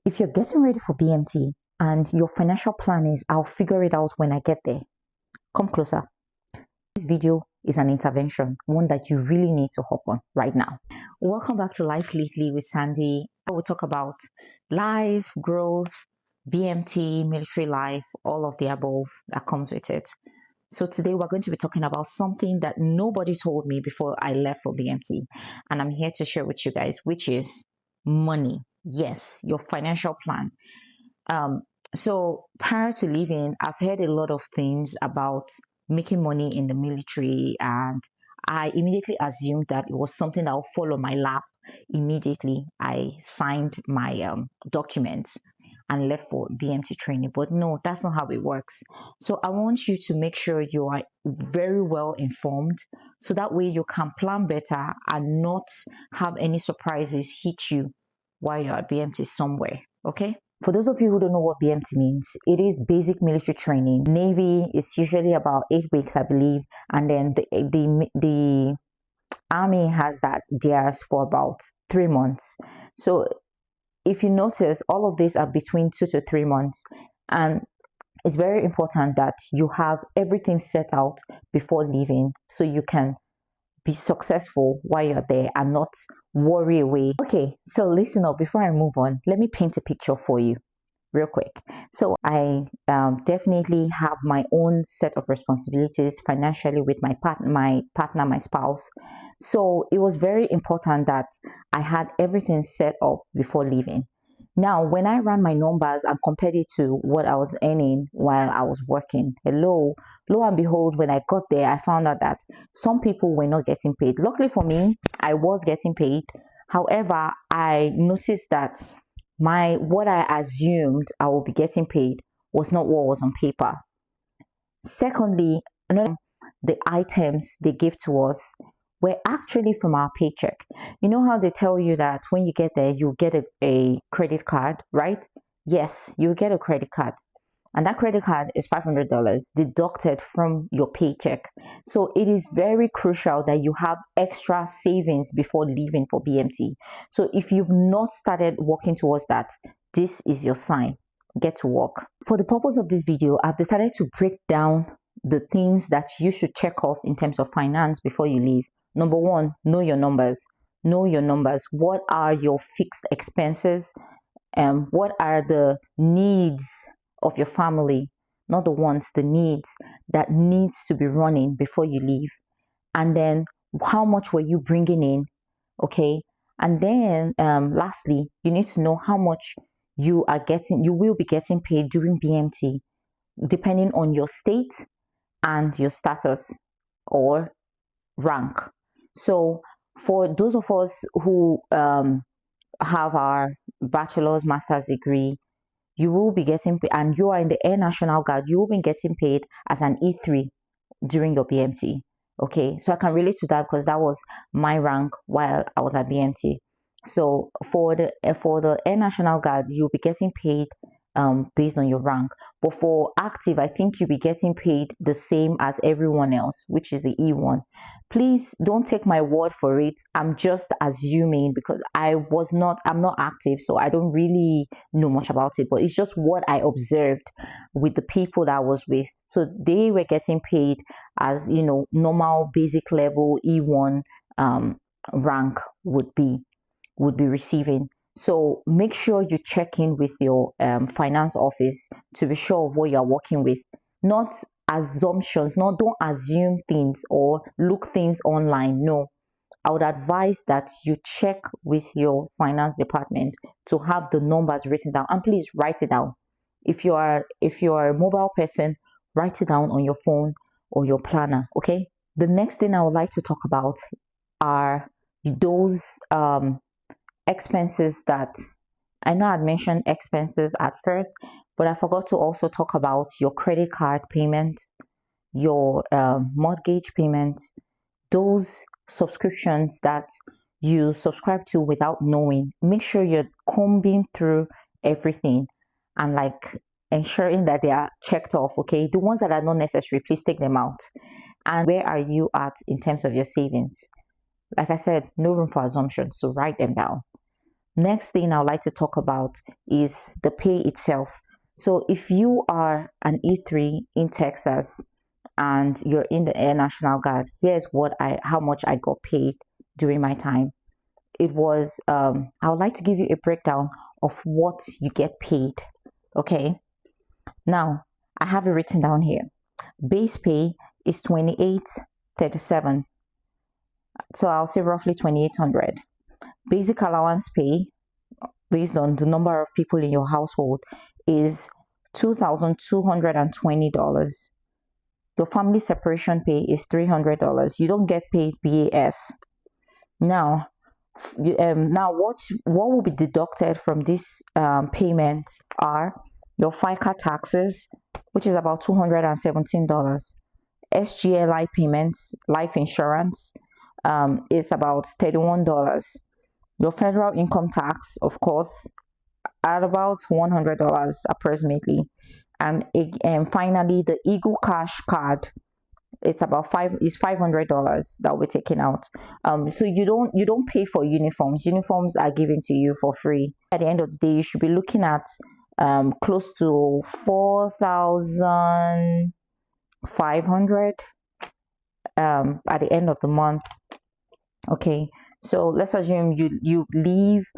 If you're getting ready for BMT and your financial plan is, I'll figure it out when I get there, come closer. This video is an intervention, one that you really need to hop on right now. Welcome back to Life Lately with Sandy. I will talk about life, growth, BMT, military life, all of the above that comes with it. So today we're going to be talking about something that nobody told me before I left for BMT. And I'm here to share with you guys, which is money. Yes, your financial plan. So prior to leaving, I've heard a lot of things about making money in the military, and I immediately assumed that it was something that would fall on my lap. Immediately, I signed my documents and left for BMT training. But no, that's not how it works. So I want you to make sure you are very well informed, so that way you can plan better and not have any surprises hit you while you're at BMT somewhere, okay? For those of you who don't know what BMT means, it is basic military training. Navy is usually about 8 weeks, I believe, and then the Army has that theirs for about 3 months. So if you notice, all of these are between 2 to 3 months, and it's very important that you have everything set out before leaving so you can be successful while you're there and not worry away. Okay, so listen up. Before I move on, let me paint a picture for you real quick. So I definitely have my own set of responsibilities financially with my partner, my spouse. So it was very important that I had everything set up before leaving. Now, when I ran my numbers and compared it to what I was earning while I was working, lo and behold, when I got there, I found out that some people were not getting paid. Luckily for me, I was getting paid. However, I noticed that what I assumed I would be getting paid was not what was on paper. Secondly, the items they give to us were actually from our paycheck. You know how they tell you that when you get there, you get a credit card, right? Yes, you get a credit card. And that credit card is $500 deducted from your paycheck. So it is very crucial that you have extra savings before leaving for BMT. So if you've not started working towards that, this is your sign. Get to work. For the purpose of this video, I've decided to break down the things that you should check off in terms of finance before you leave. Number one, know your numbers. Know your numbers. What are your fixed expenses? What are the needs of your family? Not the wants, the needs that needs to be running before you leave. And then how much were you bringing in? Okay. And then lastly, you need to know how much you will be getting paid during BMT, depending on your state and your status or rank. So for those of us who have our bachelor's, master's degree, you will be getting paid, and you are in the Air National Guard, you will be getting paid as an E3 during your BMT. Okay, so I can relate to that because that was my rank while I was at BMT. So for the Air National Guard, you'll be getting paid based on your rank. But for active, I think you'll be getting paid the same as everyone else, which is the E1. Please don't take my word for it. I'm just assuming because I'm not active, so I don't really know much about it, but it's just what I observed with the people that I was with. So they were getting paid as, normal basic level E1 rank would be receiving. So make sure you check in with your finance office to be sure of what you are working with. Not assumptions. Don't assume things or look things online. No, I would advise that you check with your finance department to have the numbers written down, and please write it down. If you are a mobile person, write it down on your phone or your planner. Okay. The next thing I would like to talk about are those expenses that I know I'd mentioned expenses at first, but I forgot to also talk about your credit card payment, your mortgage payment, those subscriptions that you subscribe to without knowing. Make sure you're combing through everything and ensuring that they are checked off. Okay, the ones that are not necessary, please take them out. And where are you at in terms of your savings? Like I said, no room for assumption, so write them down. Next thing I'd like to talk about is the pay itself. So if you are an E3 in Texas and you're in the Air National Guard, here's how much I got paid during my time. It was I would like to give you a breakdown of what you get paid. Okay, now I have it written down here. Base pay is $28.37, so I'll say roughly $2,800. Basic allowance pay, based on the number of people in your household, is $2,220. Your family separation pay is $300. You don't get paid BAS. Now, what will be deducted from this payment are your FICA taxes, which is about $217. SGLI payments, life insurance, is about $31. Your federal income tax, of course, at about $100 approximately. And finally, the Eagle Cash card, it's about $500 that we're taking out. So you don't pay for uniforms. Uniforms are given to you for free. At the end of the day, you should be looking at close to $4,500 at the end of the month. Okay, so let's assume you leave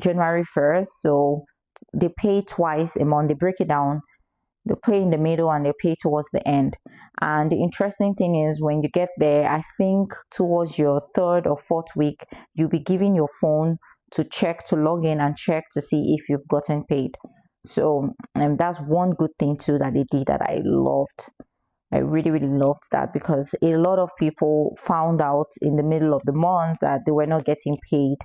January 1st, so they pay twice a month. They break it down. They pay in the middle and they pay towards the end. And the interesting thing is, when you get there, I think towards your third or fourth week, you'll be given your phone to log in and check to see if you've gotten paid. So that's one good thing too that they did that I loved. I really, really loved that, because a lot of people found out in the middle of the month that they were not getting paid.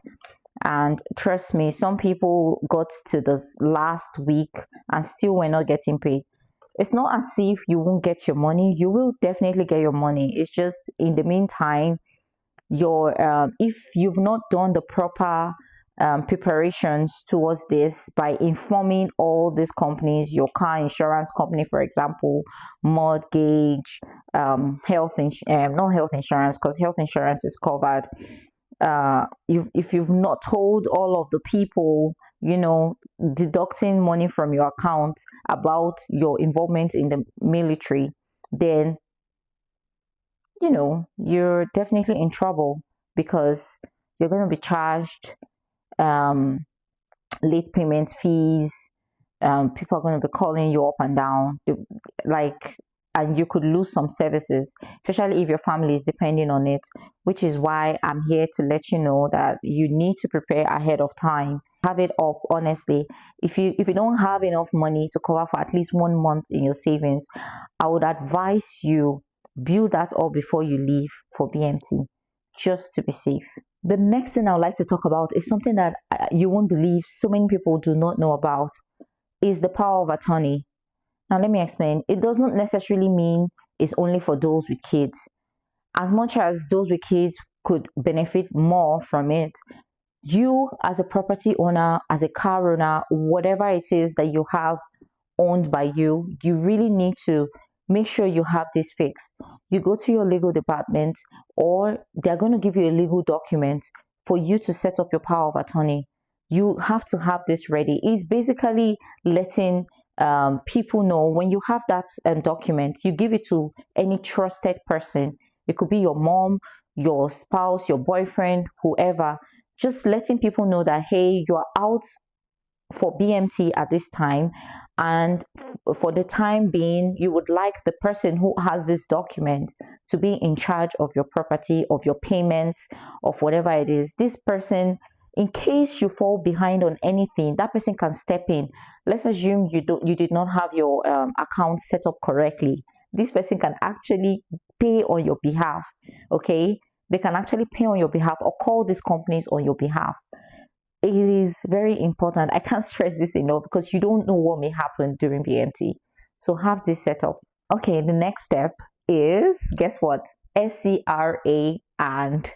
And trust me, some people got to the last week and still were not getting paid. It's not as if you won't get your money. You will definitely get your money. It's just in the meantime, if you've not done the proper preparations towards this by informing all these companies, your car insurance company, for example, mortgage, not health insurance, because health insurance is covered. If you've not told all of the people, deducting money from your account about your involvement in the military, then you're definitely in trouble, because you're going to be charged late payment fees. People are going to be calling you up and down, and you could lose some services, especially if your family is depending on it, which is why I'm here to let you know that you need to prepare ahead of time. Have it up. Honestly, if you don't have enough money to cover for at least 1 month in your savings, I would advise you build that up before you leave for BMT, just to be safe. The next thing I would like to talk about is something that you won't believe so many people do not know about, is the power of attorney. Now, let me explain. It does not necessarily mean it's only for those with kids. As much as those with kids could benefit more from it, you as a property owner, as a car owner, whatever it is that you have owned by you, you really need to make sure you have this fixed. You go to your legal department, or they're going to give you a legal document for you to set up your power of attorney. You have to have this ready. It's basically letting people know when you have that document, you give it to any trusted person. It could be your mom, your spouse, your boyfriend, whoever. Just letting people know that, hey, you're out for BMT at this time, and for the time being, you would like the person who has this document to be in charge of your property, of your payments, of whatever it is. This person, in case you fall behind on anything, that person can step in. Let's assume you did not have your account set up correctly. This person can actually pay on your behalf. Okay, they can actually pay on your behalf or call these companies on your behalf. It is very important. I can't stress this enough, because you don't know what may happen during BMT. So have this set up. Okay, the next step is, guess what? SCRA and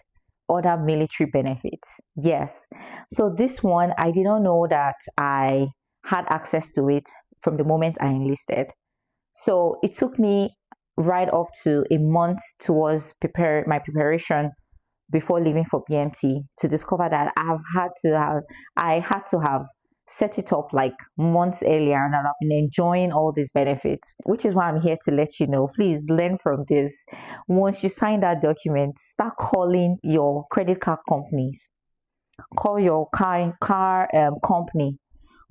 other military benefits. Yes. So this one, I did not know that I had access to it from the moment I enlisted. So it took me right up to a month towards my preparation before leaving for BMT to discover that I had to have set it up like months earlier, and I've been enjoying all these benefits, which is why I'm here to let you know. Please learn from this. Once you sign that document, start calling your credit card companies, call your car company,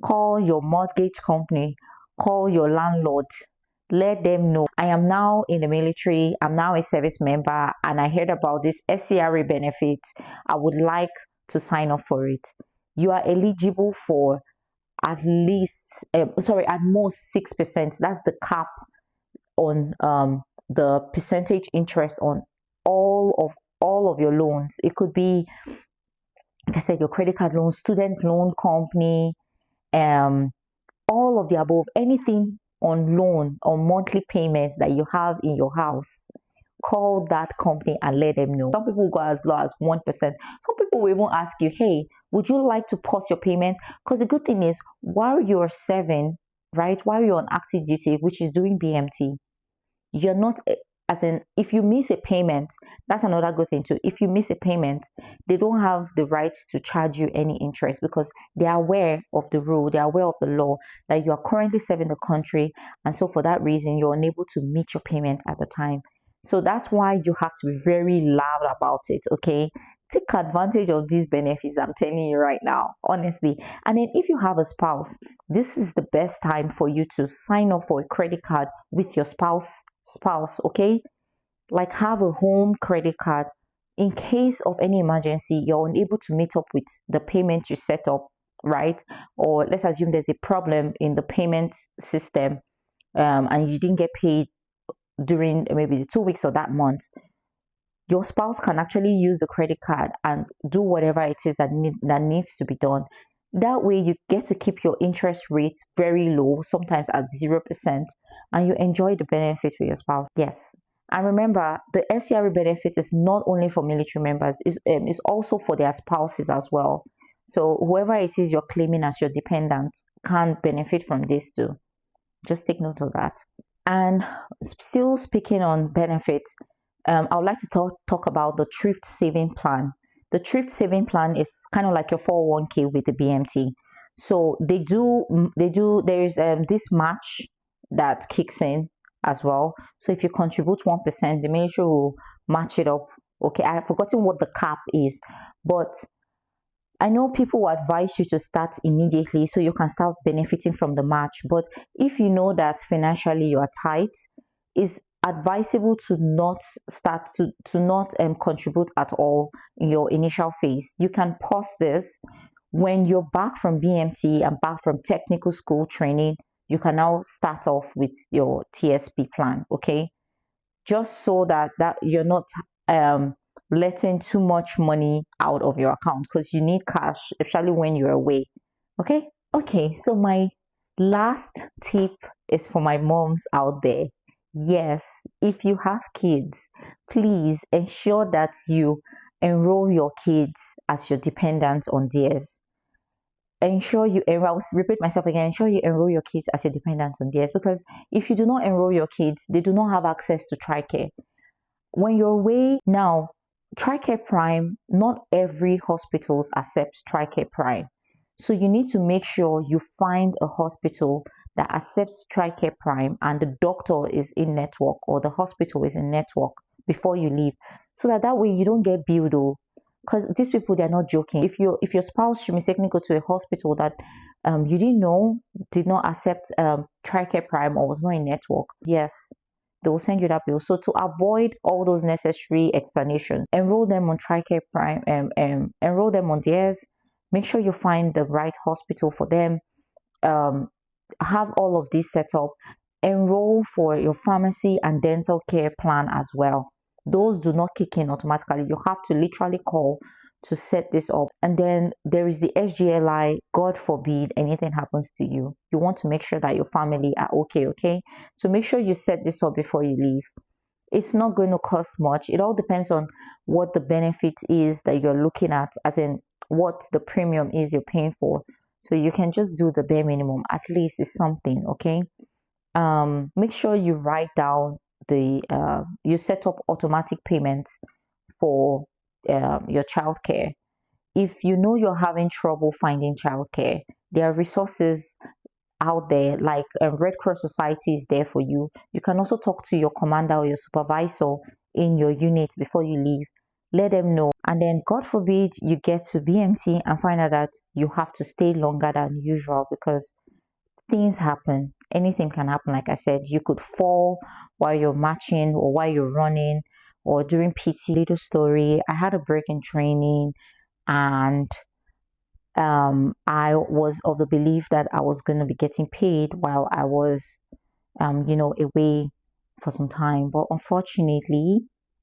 call your mortgage company, call your landlord. Let them know I am now in the military, I'm now a service member, and I heard about this SCRA benefits. I would like to sign up for it. You are eligible for at least, at most 6%. That's the cap on the percentage interest on all of your loans. It could be, like I said, your credit card loan, student loan company, all of the above, anything on loan or monthly payments that you have in your house. Call that company and let them know. Some people go as low as 1%. Some people will even ask you, hey, would you like to pause your payment? Because the good thing is, while you're serving, right, while you're on active duty, which is doing BMT, you're not, as in, if you miss a payment, that's another good thing too. If you miss a payment, they don't have the right to charge you any interest, because they are aware of the rule, they are aware of the law that you are currently serving the country, and so for that reason, you're unable to meet your payment at the time. So that's why you have to be very loud about it, okay? Take advantage of these benefits I'm telling you right now, honestly. And then if you have a spouse, this is the best time for you to sign up for a credit card with your spouse, okay? Like, have a home credit card. In case of any emergency, you're unable to meet up with the payment you set up, right? Or let's assume there's a problem in the payment system, and you didn't get paid during maybe the 2 weeks or that month. Your spouse can actually use the credit card and do whatever it is that needs to be done. That way you get to keep your interest rates very low, sometimes at 0%, and you enjoy the benefits with your spouse. Yes. And remember, the SCRA benefit is not only for military members, it's also for their spouses as well. So whoever it is you're claiming as your dependent can benefit from this too. Just take note of that. And still speaking on benefits, I would like to talk about the thrift saving plan. The thrift saving plan is kind of like your 401k with the BMT. So there is this match that kicks in as well. So if you contribute 1%, the military will match it up. Okay, I've forgotten what the cap is, but I know people will advise you to start immediately so you can start benefiting from the match. But if you know that financially you are tight, it's advisable to not contribute at all in your initial phase. You can pause this. When you're back from BMT and back from technical school training, you can now start off with your TSP plan, okay? Just so that you're not letting too much money out of your account, because you need cash, especially when you're away. Okay, so my last tip is for my moms out there. Yes, if you have kids, please ensure that you enroll your kids as your dependents on theirs. Ensure you enroll your kids as your dependents on theirs, because if you do not enroll your kids, they do not have access to TRICARE. When you're away now, TRICARE Prime, not every hospital accepts TRICARE Prime. So you need to make sure you find a hospital that accepts TRICARE Prime and the doctor is in network or the hospital is in network before you leave. So that way you don't get billed, because these people, they're not joking. If your spouse should mistakenly go to a hospital that you didn't know did not accept TRICARE Prime or was not in network, yes, they will send you that bill. So to avoid all those necessary explanations, enroll them on TRICARE Prime, enroll them on theirs. Make sure you find the right hospital for them. Have all of this set up. Enroll for your pharmacy and dental care plan as well. Those do not kick in automatically. You have to literally call to set this up. And then there is the SGLI. God forbid anything happens to you. You want to make sure that your family are okay? So make sure you set this up before you leave. It's not going to cost much. It all depends on what the benefit is that you're looking at, as in what the premium is you're paying for. So you can just do the bare minimum. At least it's something, okay? Make sure you write down you set up automatic payments for your childcare. If you know you're having trouble finding childcare, there are resources out there, like Red Cross Society is there for you. You can also talk to your commander or your supervisor in your unit before you leave. Let them know. And then, God forbid, you get to BMT and find out that you have to stay longer than usual, because things happen. Anything can happen. Like I said, you could fall while you're marching or while you're running or during PT. Little story, I had a break in training, and I was of the belief that I was going to be getting paid while I was, away for some time. But unfortunately,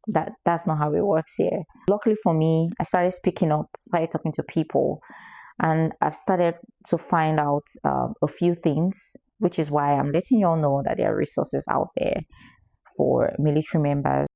that's not how it works here. Luckily for me, I started speaking up, started talking to people, and I've started to find out a few things, which is why I'm letting you all know that there are resources out there for military members.